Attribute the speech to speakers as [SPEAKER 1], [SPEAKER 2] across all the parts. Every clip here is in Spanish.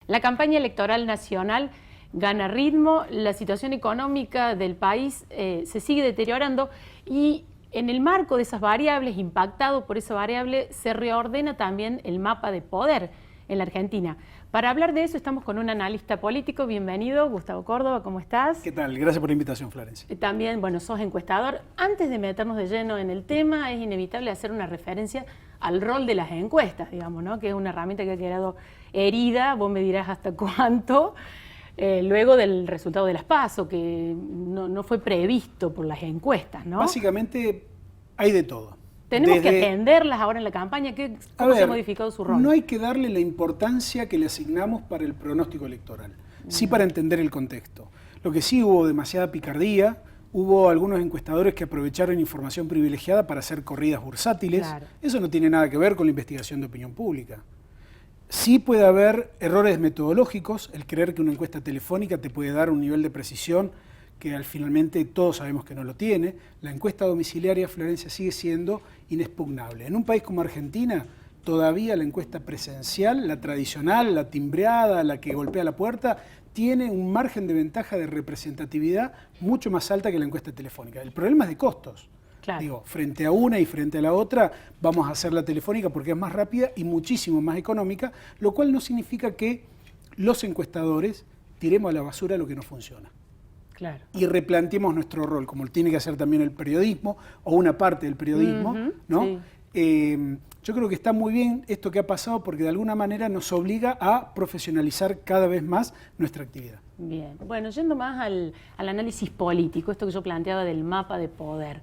[SPEAKER 1] La campaña electoral nacional gana ritmo, la situación económica del país se sigue deteriorando y en el marco de esas variables, impactado por esa variable, se reordena también el mapa de poder en la Argentina. Para hablar de eso estamos con un analista político. Bienvenido, Gustavo Córdoba, ¿cómo estás?
[SPEAKER 2] ¿Qué tal? Gracias por la invitación, Florencia.
[SPEAKER 1] También, bueno, sos encuestador. Antes de meternos de lleno en el tema, es inevitable hacer una referencia al rol de las encuestas, digamos, ¿no? Que es una herramienta que ha quedado herida, vos me dirás hasta cuánto, luego del resultado de las PASO, que no fue previsto por las encuestas, ¿no?
[SPEAKER 2] Básicamente hay de todo.
[SPEAKER 1] Tenemos que atenderlas ahora en la campaña. ¿Cómo se ha modificado su rol?
[SPEAKER 2] No hay que darle la importancia que le asignamos para el pronóstico electoral, sí para entender el contexto. Lo que sí hubo demasiada picardía, hubo algunos encuestadores que aprovecharon información privilegiada para hacer corridas bursátiles. Claro. Eso no tiene nada que ver con la investigación de opinión pública. Sí puede haber errores metodológicos, el creer que una encuesta telefónica te puede dar un nivel de precisión que finalmente todos sabemos que no lo tiene. La encuesta domiciliaria, Florencia, sigue siendo inexpugnable. En un país como Argentina, todavía la encuesta presencial, la tradicional, la timbreada, la que golpea la puerta, tiene un margen de ventaja de representatividad mucho más alta que la encuesta telefónica. El problema es de costos. Claro. Digo, frente a una y frente a la otra, vamos a hacer la telefónica porque es más rápida y muchísimo más económica, lo cual no significa que los encuestadores tiremos a la basura lo que no funciona. Claro. Y replanteemos nuestro rol, como tiene que hacer también el periodismo, o una parte del periodismo, ¿no? Sí. Yo creo que está muy bien esto que ha pasado porque de alguna manera nos obliga a profesionalizar cada vez más nuestra actividad.
[SPEAKER 1] Bien, bueno, yendo más al análisis político, esto que yo planteaba del mapa de poder.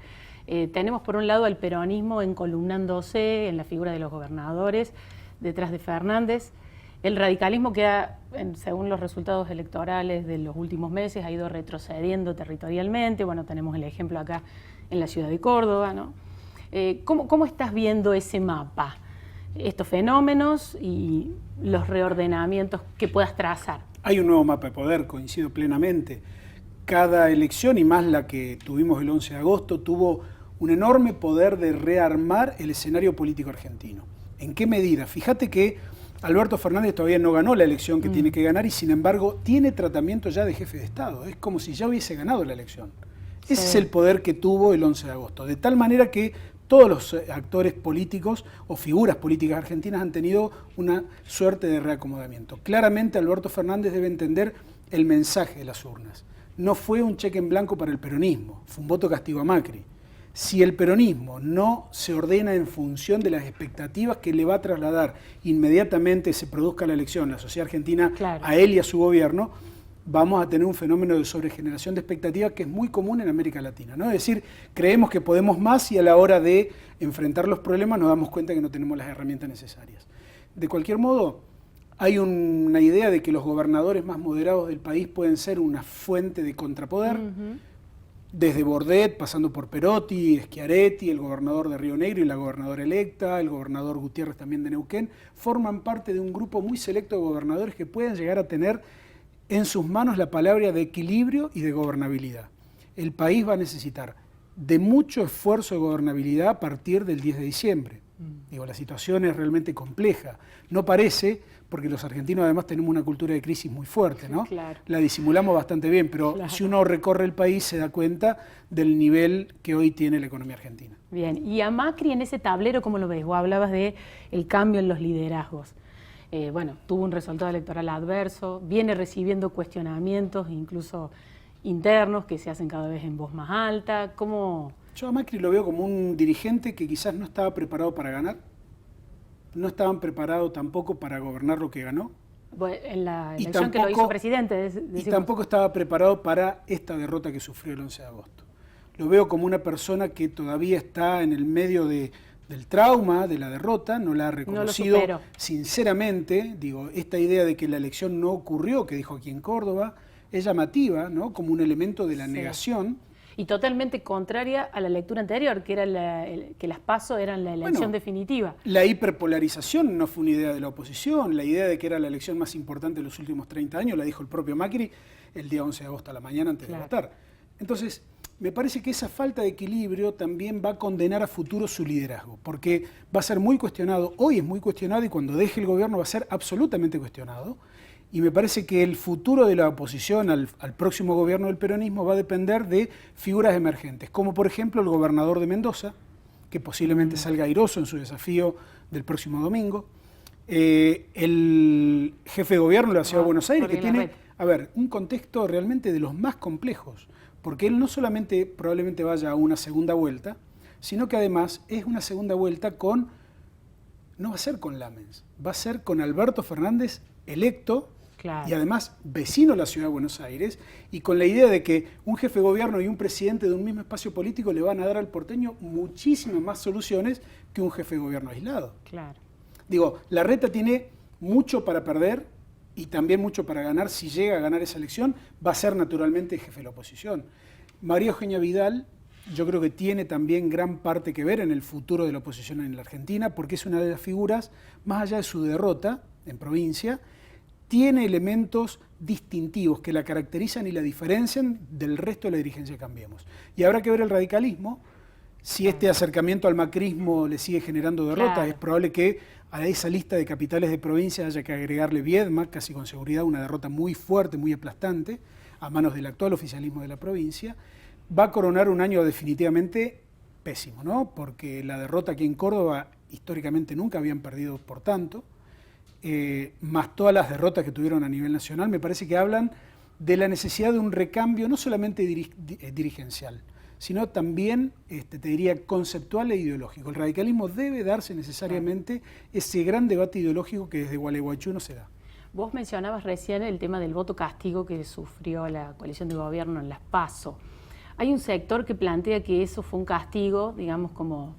[SPEAKER 1] Tenemos por un lado al peronismo encolumnándose en la figura de los gobernadores, detrás de Fernández. El radicalismo que según los resultados electorales de los últimos meses, ha ido retrocediendo territorialmente. Bueno, tenemos el ejemplo acá en la ciudad de Córdoba, ¿no? ¿Cómo estás viendo ese mapa? Estos fenómenos y los reordenamientos que puedas trazar.
[SPEAKER 2] Hay un nuevo mapa de poder, coincido plenamente. Cada elección, y más la que tuvimos el 11 de agosto, tuvo un enorme poder de rearmar el escenario político argentino. ¿En qué medida? Fíjate que Alberto Fernández todavía no ganó la elección que tiene que ganar y sin embargo tiene tratamiento ya de jefe de Estado. Es como si ya hubiese ganado la elección. Sí. Ese es el poder que tuvo el 11 de agosto. De tal manera que todos los actores políticos o figuras políticas argentinas han tenido una suerte de reacomodamiento. Claramente Alberto Fernández debe entender el mensaje de las urnas. No fue un cheque en blanco para el peronismo, fue un voto castigo a Macri. Si el peronismo no se ordena en función de las expectativas que le va a trasladar inmediatamente se produzca la elección, la sociedad argentina, claro, a él y a su gobierno, vamos a tener un fenómeno de sobregeneración de expectativas que es muy común en América Latina, ¿no? Es decir, creemos que podemos más y a la hora de enfrentar los problemas nos damos cuenta que no tenemos las herramientas necesarias. De cualquier modo, hay una idea de que los gobernadores más moderados del país pueden ser una fuente de contrapoder. Desde Bordet, pasando por Perotti, Schiaretti, el gobernador de Río Negro y la gobernadora electa, el gobernador Gutiérrez también de Neuquén, forman parte de un grupo muy selecto de gobernadores que pueden llegar a tener en sus manos la palabra de equilibrio y de gobernabilidad. El país va a necesitar de mucho esfuerzo de gobernabilidad a partir del 10 de diciembre. Digo, la situación es realmente compleja. No parece, porque los argentinos además tenemos una cultura de crisis muy fuerte, ¿no? Claro. La disimulamos bastante bien, pero claro, si uno recorre el país se da cuenta del nivel que hoy tiene la economía argentina.
[SPEAKER 1] Bien, y a Macri en ese tablero, ¿cómo lo ves? Vos hablabas de el cambio en los liderazgos. Bueno, tuvo un resultado electoral adverso, viene recibiendo cuestionamientos, incluso internos, que se hacen cada vez en voz más alta. ¿Cómo...?
[SPEAKER 2] Yo a Macri lo veo como un dirigente que quizás no estaba preparado para ganar, no estaban preparados tampoco para gobernar lo que ganó.
[SPEAKER 1] Bueno, en la elección que lo hizo presidente.
[SPEAKER 2] Y tampoco estaba preparado para esta derrota que sufrió el 11 de agosto. Lo veo como una persona que todavía está en el medio del trauma, de la derrota, no la ha reconocido. No sinceramente, digo, esta idea de que la elección no ocurrió, que dijo aquí en Córdoba, es llamativa, ¿no? Como un elemento de la negación.
[SPEAKER 1] Y totalmente contraria a la lectura anterior, que era que las PASO eran la elección definitiva.
[SPEAKER 2] La hiperpolarización no fue una idea de la oposición, la idea de que era la elección más importante de los últimos 30 años la dijo el propio Macri el día 11 de agosto a la mañana antes de votar. Entonces, me parece que esa falta de equilibrio también va a condenar a futuro su liderazgo, porque va a ser muy cuestionado, hoy es muy cuestionado y cuando deje el gobierno va a ser absolutamente cuestionado. Y me parece que el futuro de la oposición al próximo gobierno del peronismo va a depender de figuras emergentes, como por ejemplo el gobernador de Mendoza, que posiblemente salga airoso en su desafío del próximo domingo, el jefe de gobierno de la Ciudad de Buenos Aires, que tiene, a ver, un contexto realmente de los más complejos, porque él no solamente probablemente vaya a una segunda vuelta, sino que además es una segunda vuelta no va a ser con Lamens, va a ser con Alberto Fernández electo, claro, y además vecino de la Ciudad de Buenos Aires, y con la idea de que un jefe de gobierno y un presidente de un mismo espacio político le van a dar al porteño muchísimas más soluciones que un jefe de gobierno aislado.
[SPEAKER 1] Claro.
[SPEAKER 2] Digo, Larreta tiene mucho para perder y también mucho para ganar. Si llega a ganar esa elección, va a ser naturalmente jefe de la oposición. María Eugenia Vidal, yo creo que tiene también gran parte que ver en el futuro de la oposición en la Argentina, porque es una de las figuras, más allá de su derrota en provincia, tiene elementos distintivos que la caracterizan y la diferencian del resto de la dirigencia de Cambiemos. Y habrá que ver el radicalismo. Si este acercamiento al macrismo le sigue generando derrotas, claro, es probable que a esa lista de capitales de provincia haya que agregarle Viedma, casi con seguridad una derrota muy fuerte, muy aplastante, a manos del actual oficialismo de la provincia. Va a coronar un año definitivamente pésimo, ¿no? Porque la derrota aquí en Córdoba históricamente nunca habían perdido por tanto, más todas las derrotas que tuvieron a nivel nacional, me parece que hablan de la necesidad de un recambio no solamente dirigencial, sino también, te diría, conceptual e ideológico. El radicalismo debe darse necesariamente ese gran debate ideológico que desde Gualeguaychú no se da.
[SPEAKER 1] Vos mencionabas recién el tema del voto castigo que sufrió la coalición de gobierno en las PASO. Hay un sector que plantea que eso fue un castigo, digamos como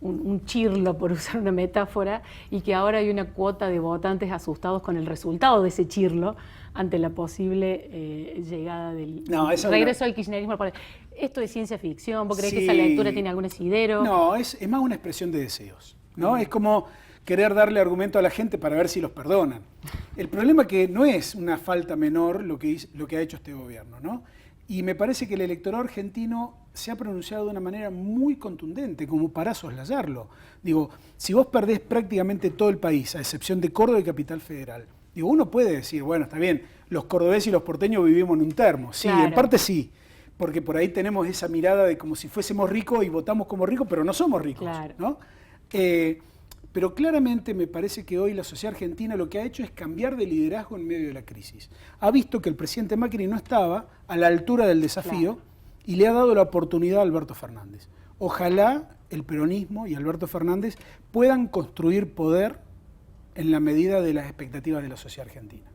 [SPEAKER 1] un chirlo, por usar una metáfora, y que ahora hay una cuota de votantes asustados con el resultado de ese chirlo ante la posible llegada del regreso del kirchnerismo al poder. ¿Esto es ciencia ficción? ¿Vos creés que esa lectura tiene algún asidero?
[SPEAKER 2] No, es más una expresión de deseos, ¿no? Es como querer darle argumento a la gente para ver si los perdonan. El problema es que no es una falta menor lo que ha hecho este gobierno, ¿no? Y me parece que el electorado argentino se ha pronunciado de una manera muy contundente, como para soslayarlo. Digo, si vos perdés prácticamente todo el país, a excepción de Córdoba y Capital Federal, digo, uno puede decir, bueno, está bien, los cordobeses y los porteños vivimos en un termo. Sí, claro, en parte sí, porque por ahí tenemos esa mirada de como si fuésemos ricos y votamos como ricos, pero no somos ricos, claro, ¿no? Pero claramente me parece que hoy la sociedad argentina lo que ha hecho es cambiar de liderazgo en medio de la crisis. Ha visto que el presidente Macri no estaba a la altura del desafío, claro, y le ha dado la oportunidad a Alberto Fernández. Ojalá el peronismo y Alberto Fernández puedan construir poder en la medida de las expectativas de la sociedad argentina.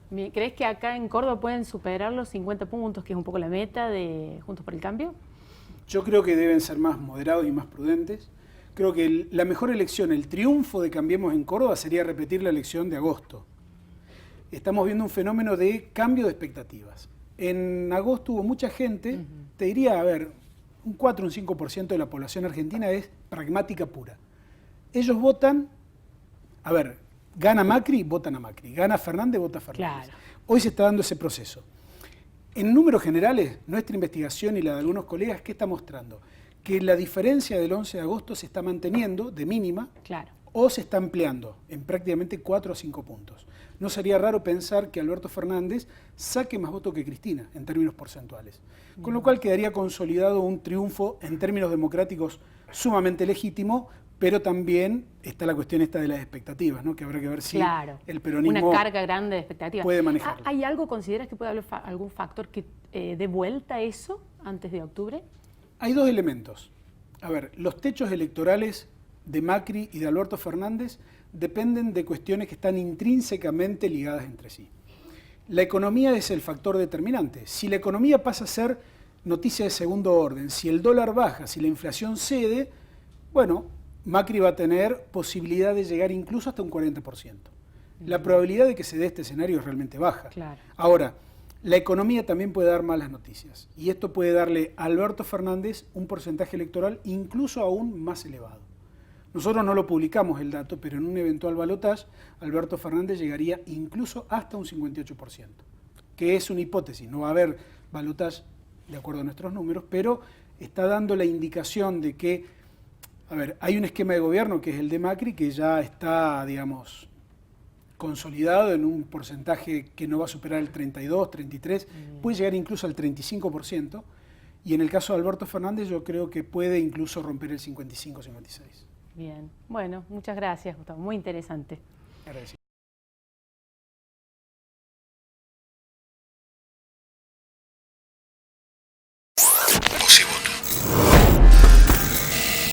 [SPEAKER 1] ¿Crees que acá en Córdoba pueden superar los 50 puntos, que es un poco la meta de Juntos por el Cambio?
[SPEAKER 2] Yo creo que deben ser más moderados y más prudentes. Creo que la mejor elección, el triunfo de Cambiemos en Córdoba sería repetir la elección de agosto. Estamos viendo un fenómeno de cambio de expectativas. En agosto hubo mucha gente, te diría, a ver, un 4 o un 5% de la población argentina es pragmática pura. Ellos votan, a ver, gana Macri, votan a Macri, gana Fernández, vota Fernández. Claro. Hoy se está dando ese proceso. En números generales, nuestra investigación y la de algunos colegas, ¿qué está mostrando? Que la diferencia del 11 de agosto se está manteniendo de mínima, claro, o se está ampliando en prácticamente 4 o 5 puntos. No sería raro pensar que Alberto Fernández saque más votos que Cristina en términos porcentuales, con lo cual quedaría consolidado un triunfo en términos democráticos sumamente legítimo, pero también está la cuestión esta de las expectativas, ¿no? Que habrá que ver si el peronismo
[SPEAKER 1] una carga grande de expectativas
[SPEAKER 2] puede manejarlo.
[SPEAKER 1] ¿Hay algo, consideras que puede haber algún factor que dé vuelta a eso antes de octubre?
[SPEAKER 2] Hay dos elementos. A ver, los techos electorales de Macri y de Alberto Fernández dependen de cuestiones que están intrínsecamente ligadas entre sí. La economía es el factor determinante. Si la economía pasa a ser noticia de segundo orden, si el dólar baja, si la inflación cede, bueno, Macri va a tener posibilidad de llegar incluso hasta un 40%. La probabilidad de que se dé este escenario es realmente baja. Claro. Ahora, la economía también puede dar malas noticias y esto puede darle a Alberto Fernández un porcentaje electoral incluso aún más elevado. Nosotros no lo publicamos el dato, pero en un eventual balotaje Alberto Fernández llegaría incluso hasta un 58%, que es una hipótesis, no va a haber balotaje de acuerdo a nuestros números, pero está dando la indicación de que, a ver, hay un esquema de gobierno que es el de Macri que ya está, digamos, consolidado en un porcentaje que no va a superar el 32, 33, puede llegar incluso al 35%, y en el caso de Alberto Fernández yo creo que puede incluso romper el 55, 56.
[SPEAKER 1] Bien, bueno, muchas gracias, Gustavo, muy interesante.
[SPEAKER 2] Agradecido.